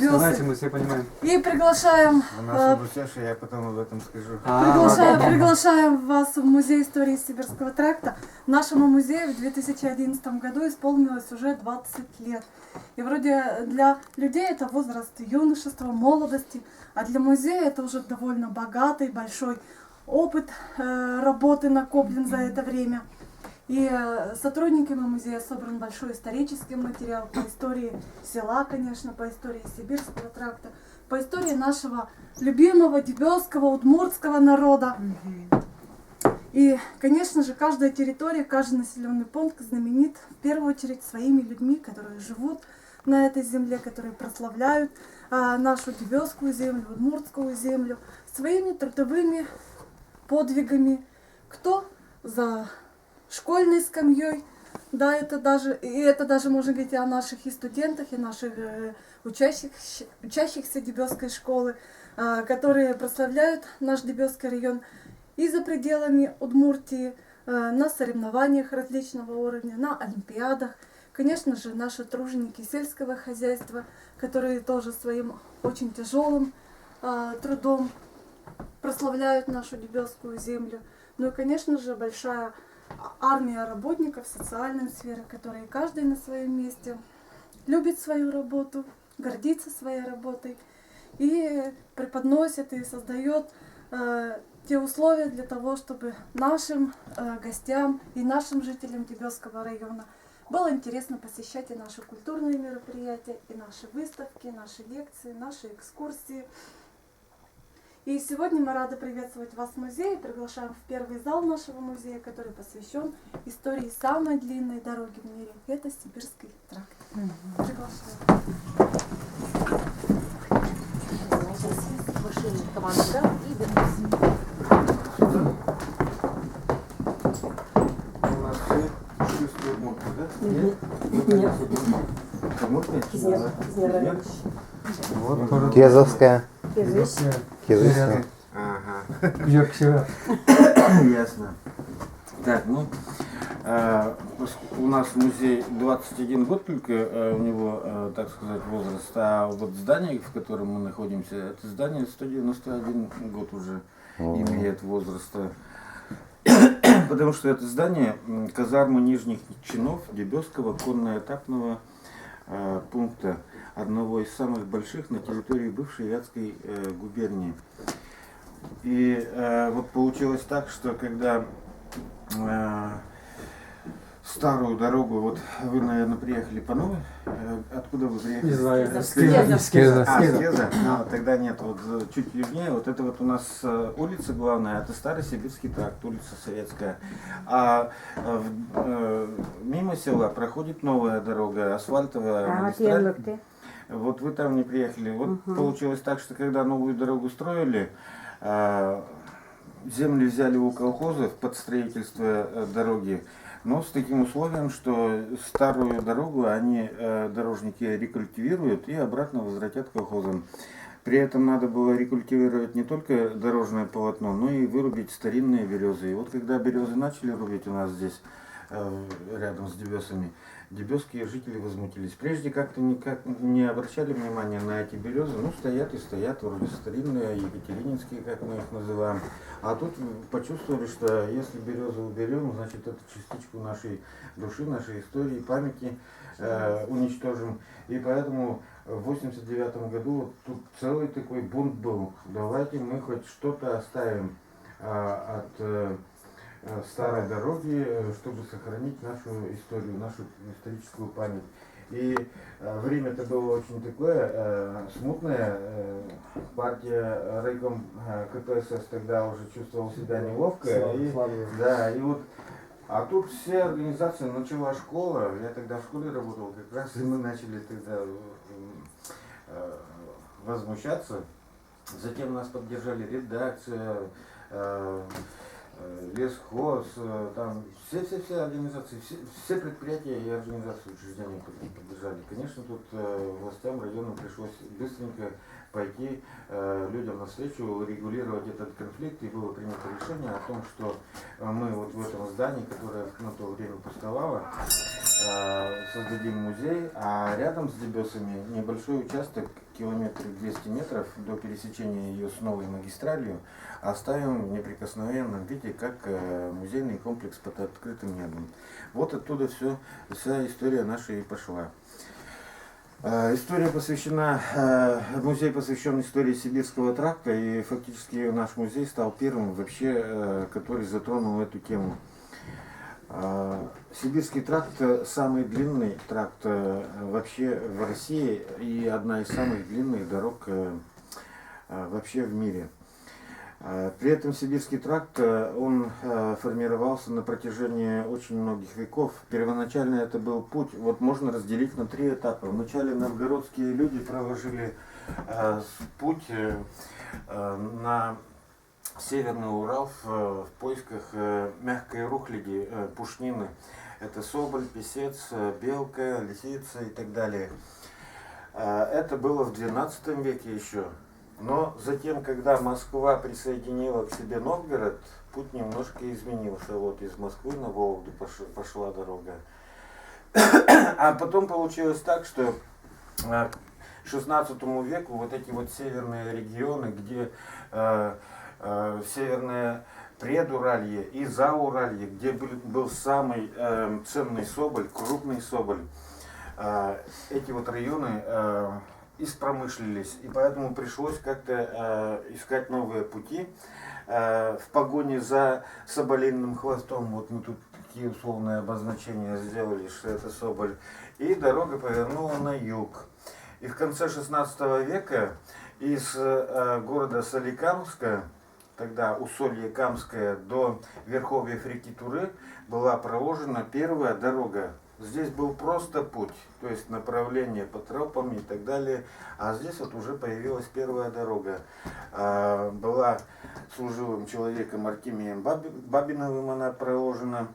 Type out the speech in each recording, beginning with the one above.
Дебёсы. Знаете, мы все понимаем. И приглашаем, я потом об этом скажу. приглашаем вас в Музей истории Сибирского тракта. Нашему музею в 2011 году исполнилось уже 20 лет. И вроде для людей это возраст юношества, молодости, а для музея это уже довольно богатый, большой опыт работы накоплен за это время. И сотрудниками музея собран большой исторический материал по истории села, конечно, по истории Сибирского тракта, по истории нашего любимого дебёсского, удмуртского народа. И, конечно же, каждая территория, каждый населенный пункт знаменит в первую очередь своими людьми, которые живут на этой земле, которые прославляют нашу дебёсскую землю, удмуртскую землю, своими трудовыми подвигами. Кто за школьной скамьей, да, это даже можно говорить о наших и студентах, и наших учащихся Дебёсской школы, которые прославляют наш Дебёсский район и за пределами Удмуртии, на соревнованиях различного уровня, на олимпиадах. Конечно же, наши труженики сельского хозяйства, которые тоже своим очень тяжелым трудом прославляют нашу Дебёсскую землю. Ну и, конечно же, большая армия работников социальной сферы, которые каждый на своем месте любит свою работу, гордится своей работой и преподносит и создает те условия для того, чтобы нашим гостям и нашим жителям Дебёсского района было интересно посещать и наши культурные мероприятия, и наши выставки, наши лекции, наши экскурсии. И сегодня мы рады приветствовать вас в музее, приглашаем в первый зал нашего музея, который посвящен истории самой длинной дороги в мире. Это Сибирский тракт. Приглашаем. У нас все чувствуют удмурты, да? Нет? Кезовская. Кизовская. Ага. Кьёрксева. Ясно. Так, ну, у нас музей 21 год только у него, так сказать, возраст, а вот здание, в котором мы находимся, это здание 191 год уже имеет возраста. Потому что это здание казармы нижних чинов Дебёсского конно-этапного пункта, одного из самых больших на территории бывшей Вятской губернии. И вот получилось так, что когда старую дорогу, вот вы, наверное, приехали по новой, откуда вы приехали? Не знаю, С Кеза. с Кеза. С Кеза? Ну, тогда нет, вот чуть южнее, вот это вот у нас улица главная, это Старый Сибирский тракт, улица Советская. А мимо села проходит новая дорога, асфальтовая магистраль. Вот вы там не приехали. Вот получилось так, что когда новую дорогу строили, земли взяли у колхозов под строительство дороги, но с таким условием, что старую дорогу они, дорожники, рекультивируют и обратно возвратят колхозам. При этом надо было рекультивировать не только дорожное полотно, но и вырубить старинные березы. И вот когда березы начали рубить у нас здесь, рядом с Дебёсами, дебёсские жители возмутились. Прежде как-то никак не обращали внимания на эти березы. Ну, стоят и стоят, вроде старинные, екатерининские, как мы их называем. А тут почувствовали, что если березу уберем, значит, эту частичку нашей души, нашей истории, памяти уничтожим. И поэтому в 89 году вот тут целый такой бунт был. Давайте мы хоть что-то оставим от старой дороги, чтобы сохранить нашу историю, нашу историческую память. И время-то было очень такое смутное. Партия райком КПСС тогда уже чувствовал себя неловко. Да, и вот, а тут все организации, начала школа, я тогда в школе работал, как раз и мы начали тогда возмущаться. Затем нас поддержали редакция, лесхоз, там все организации, все предприятия и организации учреждения поддержали. Конечно, тут властям района пришлось быстренько пойти людям навстречу, регулировать этот конфликт, и было принято решение о том, что мы вот в этом здании, которое на то время пустовало, создадим музей, а рядом с Дебёсами небольшой участок километр 200 метров до пересечения ее с новой магистралью оставим в неприкосновенном виде, как музейный комплекс под открытым небом. Вот оттуда вся история наша и пошла. История посвящена, музей посвящен истории Сибирского тракта, и фактически наш музей стал первым вообще, который затронул эту тему. Сибирский тракт самый длинный тракт вообще в России и одна из самых длинных дорог вообще в мире. При этом Сибирский тракт, он формировался на протяжении очень многих веков. Первоначально это был путь, вот можно разделить на 3 этапа. Вначале новгородские люди проложили путь на Северный Урал в поисках мягкой рухляди, пушнины. Это соболь, песец, белка, лисица и так далее. Это было в XII веке еще. Но затем, когда Москва присоединила к себе Новгород, путь немножко изменился. Вот из Москвы на Вологду пошла дорога. А потом получилось так, что к XVI веку вот эти вот северные регионы, где северное Предуралье и Зауралье, где был самый ценный соболь, крупный соболь, эти вот районы испромышлились, и поэтому пришлось как-то искать новые пути в погоне за соболиным хвостом. Вот мы тут такие условные обозначения сделали, что это соболь. И дорога повернула на юг. И в конце XVI века из города Соликамска, тогда Усолье Камское, до верховьев реки Туры была проложена первая дорога. Здесь был просто путь, то есть направление по тропам и так далее. А здесь вот уже появилась первая дорога. Была служивым человеком Артемием Бабиновым она проложена.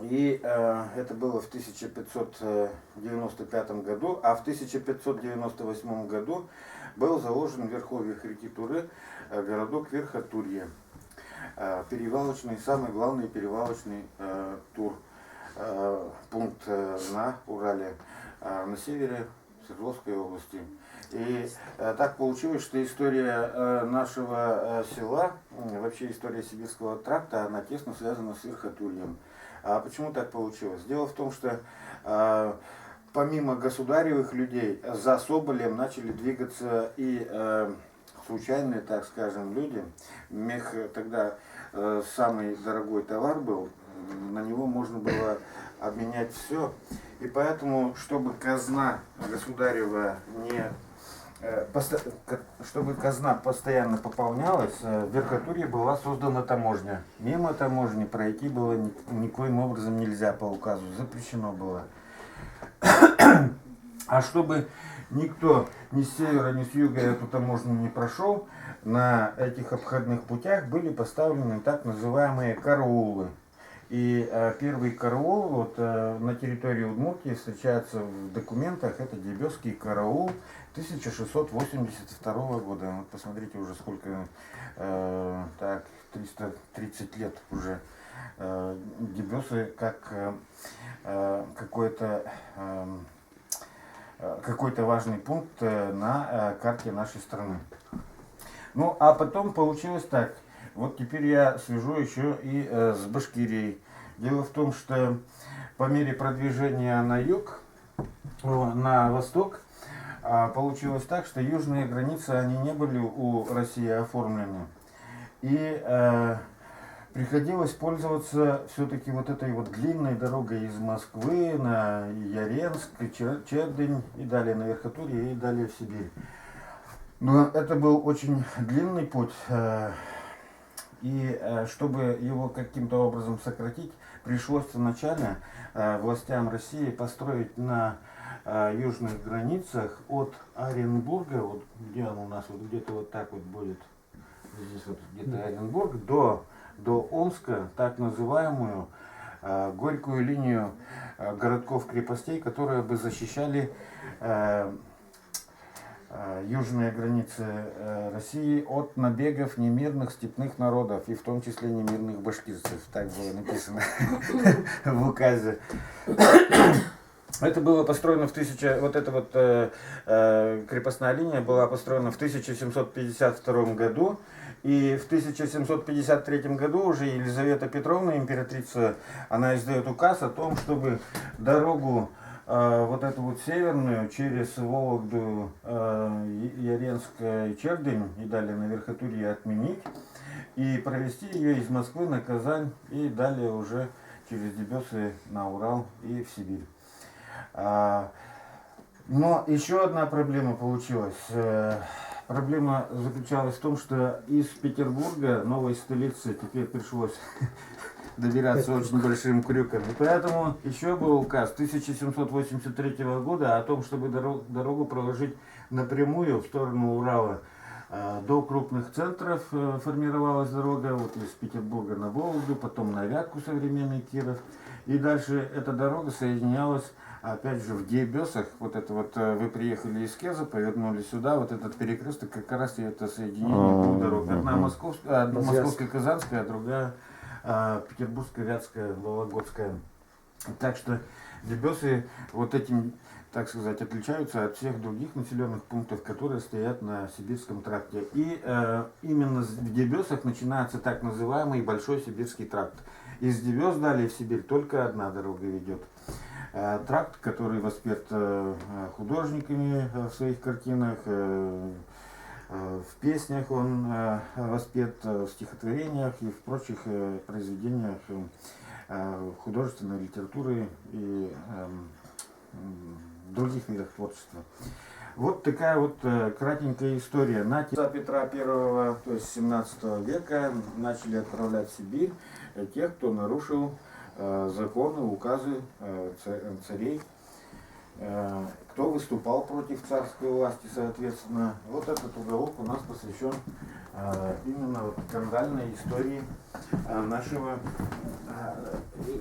И это было в 1595 году, а в 1598 году был заложен в верховьях реки Туры городок Верхотурье. Перевалочный, самый главный перевалочный пункт на Урале, на севере Свердловской области. И так получилось, что история нашего села, вообще история Сибирского тракта, она тесно связана с Верхотурьем. А почему так получилось? Дело в том, что помимо государевых людей за соболем начали двигаться и случайные, так скажем, люди. Мех тогда самый дорогой товар был, на него можно было обменять все. И поэтому, чтобы казна государева чтобы казна постоянно пополнялась, в Верхотурье была создана таможня. Мимо таможни пройти было никоим образом нельзя по указу, запрещено было. А чтобы никто ни с севера, ни с юга эту таможню не прошел, на этих обходных путях были поставлены так называемые караулы. И первый караул вот, на территории Удмуртии встречается в документах, это Дебесский караул 1682 года. Вот посмотрите уже сколько, так, 330 лет уже. Дебесы как какой-то важный пункт на карте нашей страны. Ну, а потом получилось так. Вот теперь я свяжу еще и с Башкирией. Дело в том, что по мере продвижения на юг, на восток, получилось так, что южные границы, они не были у России оформлены. И приходилось пользоваться все-таки вот этой вот длинной дорогой из Москвы на Яренск, Чердынь и далее на Верхотурье и далее в Сибирь. Но это был очень длинный путь. И чтобы его каким-то образом сократить, пришлось изначально властям России построить на южных границах от Оренбурга, вот где он у нас, вот где-то вот так вот будет, здесь вот где-то Оренбург, до Омска, так называемую горькую линию городков-крепостей, которые бы защищали южные границы России от набегов немирных степных народов, и в том числе немирных башкирцев. Так было написано в указе. Это было построено в вот эта вот крепостная линия была построена в 1752 году. И в 1753 году уже Елизавета Петровна, императрица, она издает указ о том, чтобы дорогу вот эту вот северную через Вологду, Яренск и Чердень и далее на Верхотурье отменить и провести ее из Москвы на Казань и далее уже через Дебесы на Урал и в Сибирь. Но еще одна проблема получилась. Проблема заключалась в том, что из Петербурга, новой столицы, теперь пришлось добираться очень большим крюком. И поэтому еще был указ 1783 года о том, чтобы дорогу проложить напрямую в сторону Урала. До крупных центров формировалась дорога, вот из Петербурга на Вологду, потом на Вятку, современный Киров. И дальше эта дорога соединялась, опять же, в Дебесах. Вот это вот вы приехали из Кеза, повернули сюда, вот этот перекресток, как раз и это соединение двух дорог. Одна московская, казанская, а другая петербургская, вятская, вологодская. Так что Дебесы вот этим, так сказать, отличаются от всех других населенных пунктов, которые стоят на Сибирском тракте. И именно в Дебесах начинается так называемый Большой Сибирский тракт. Из Дебес далее в Сибирь только одна дорога ведет. Тракт, который воспет художниками в своих картинах, в песнях он воспет, в стихотворениях и в прочих произведениях художественной литературы и других видах творчества. Вот такая вот кратенькая история. На Петра I, то есть 17 века, начали отправлять в Сибирь тех, кто нарушил законы, указы царей, кто выступал против царской власти, соответственно. Вот этот уголок у нас посвящен именно вот кандальной истории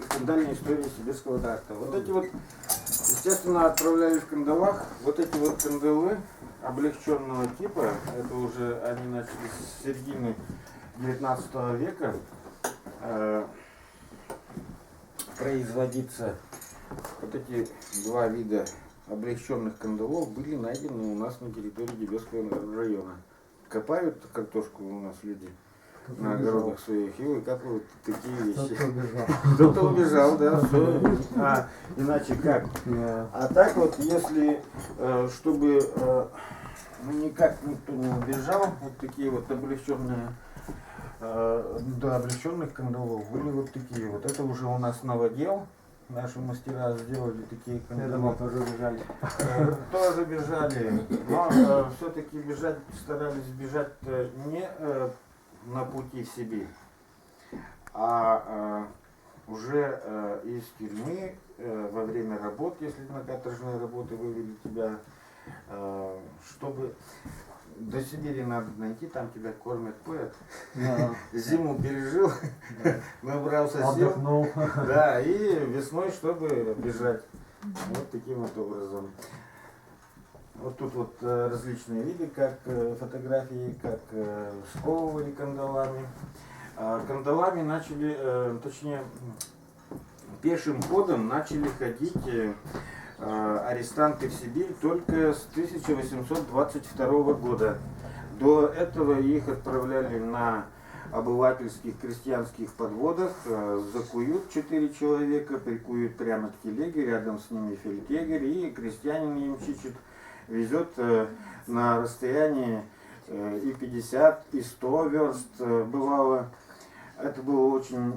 кандальной истории Сибирского тракта. Вот эти вот, естественно, отправляли в кандалах. Вот эти вот кандалы облегченного типа, это уже они начали с середины 19 века производиться. Вот эти два вида облегченных кандалов были найдены у нас на территории Дебесского района. Копают картошку у нас люди на огородах своих и выкапывают такие вещи. Кто-то убежал, да, все. Иначе как? А так вот, если, чтобы никак никто не убежал, вот такие вот облегченные, до облегченных кандалов были вот такие вот. Это уже у нас новодел. Наши мастера сделали такие кандалы. Тоже бежали. Тоже бежали, но все-таки старались бежать не на пути в Сибирь, а уже из тюрьмы во время работы, если на каторжной работе вывели тебя, чтобы до Сибири надо найти, там тебя кормят, поят. Зиму пережил, набрался сил, да, и весной, чтобы бежать. Вот таким вот образом. Вот тут вот различные виды, как фотографии, как сковывали кандалами. Кандалами начали, точнее, пешим ходом начали ходить арестанты в Сибирь только с 1822 года. До этого их отправляли на обывательских крестьянских подводах, закуют 4 человека, прикуют прямо к телеге, рядом с ними фельдъегерь, и крестьянин ямщичит везет на расстоянии и 50, и 100 верст бывало. Это было очень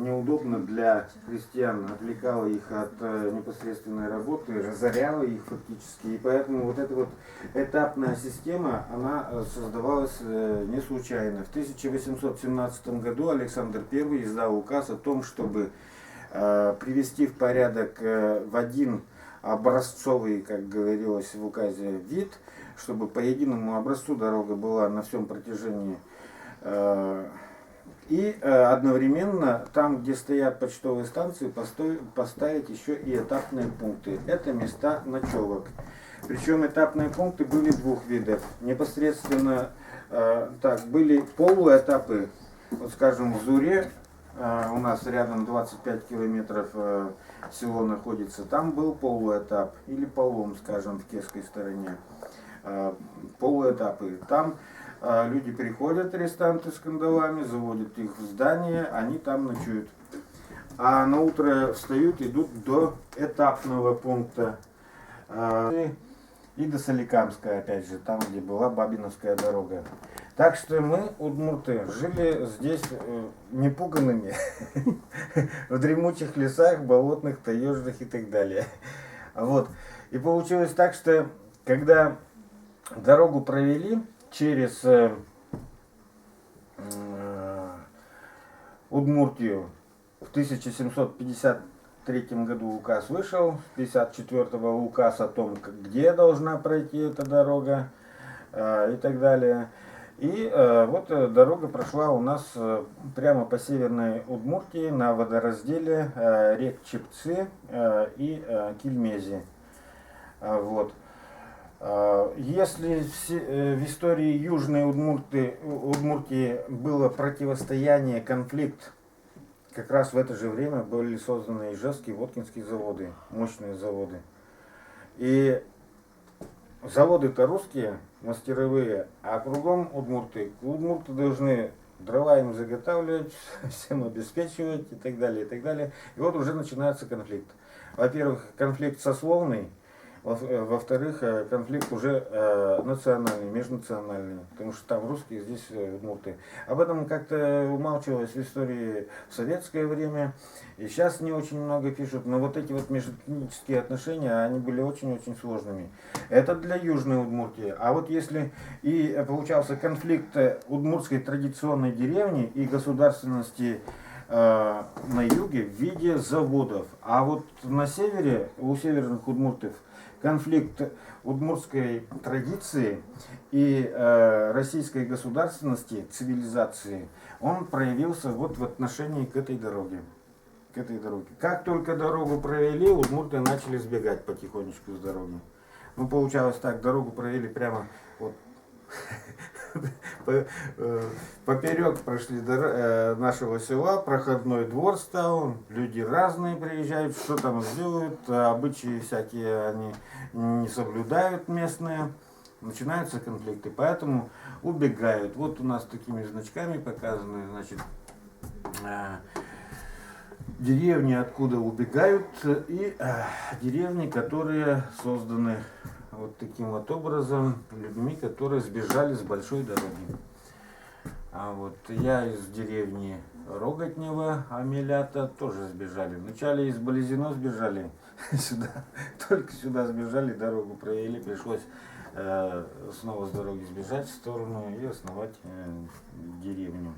неудобно для крестьян, отвлекало их от непосредственной работы, разоряло их фактически. И поэтому вот эта вот этапная система, она создавалась не случайно. В 1817 году Александр I издал указ о том, чтобы привести в порядок в один образцовый, как говорилось в указе, вид, чтобы по единому образцу дорога была на всем протяжении. И одновременно там, где стоят почтовые станции, поставить еще и этапные пункты. Это места ночевок. Причем этапные пункты были двух видов. Непосредственно были полуэтапы, вот скажем, в Зуре, у нас рядом 25 километров село находится, там был полуэтап или полом, скажем, в Кесской стороне. Полуэтапы. Там люди приходят, арестанты с кандалами, заводят их в здание, они там ночуют. А на утро встают, идут до этапного пункта. И до Соликамска, опять же, там, где была Бабиновская дорога. Так что мы, удмурты, жили здесь непуганными, в дремучих лесах, болотных, таежных и так далее. Вот. И получилось так, что когда дорогу провели через Удмуртию, в 1753 году указ вышел, 54-го указ о том, где должна пройти эта дорога и так далее. И вот дорога прошла у нас прямо по северной Удмуртии на водоразделе рек Чепцы и Кельмези. Вот. Если в истории Южной Удмуртии было противостояние, конфликт, как раз в это же время были созданы Ижевские, Воткинские заводы, мощные заводы. И заводы-то русские, мастеровые, а кругом удмурты. Удмурты должны дрова им заготавливать, всем обеспечивать и так далее, и так далее. И вот уже начинается конфликт. Во-первых, конфликт сословный. Во-вторых, конфликт уже национальный, межнациональный, потому что там русские, здесь удмурты. Об этом как-то умалчивалось в истории в советское время, и сейчас не очень много пишут, но вот эти вот межэтнические отношения, они были очень-очень сложными. Это для Южной Удмуртии. А вот если и получался конфликт удмуртской традиционной деревни и государственности на юге в виде заводов, а вот на севере, у северных удмуртов, конфликт удмуртской традиции и российской государственности, цивилизации, он проявился вот в отношении к этой дороге. Как только дорогу провели, удмурты начали сбегать потихонечку с дороги. Ну, получалось так, дорогу провели прямо вот поперек прошли нашего села, проходной двор стал, люди разные приезжают, что там сделают, обычаи всякие они не соблюдают местные, начинаются конфликты, поэтому убегают. Вот у нас такими значками показаны, значит, деревни, откуда убегают, и деревни, которые созданы вот таким вот образом людьми, которые сбежали с большой дороги. А вот я из деревни Роготнево, Амелята, тоже сбежали. Вначале из Болезино сбежали сюда, только сюда сбежали, дорогу провели, пришлось снова с дороги сбежать в сторону и основать деревню.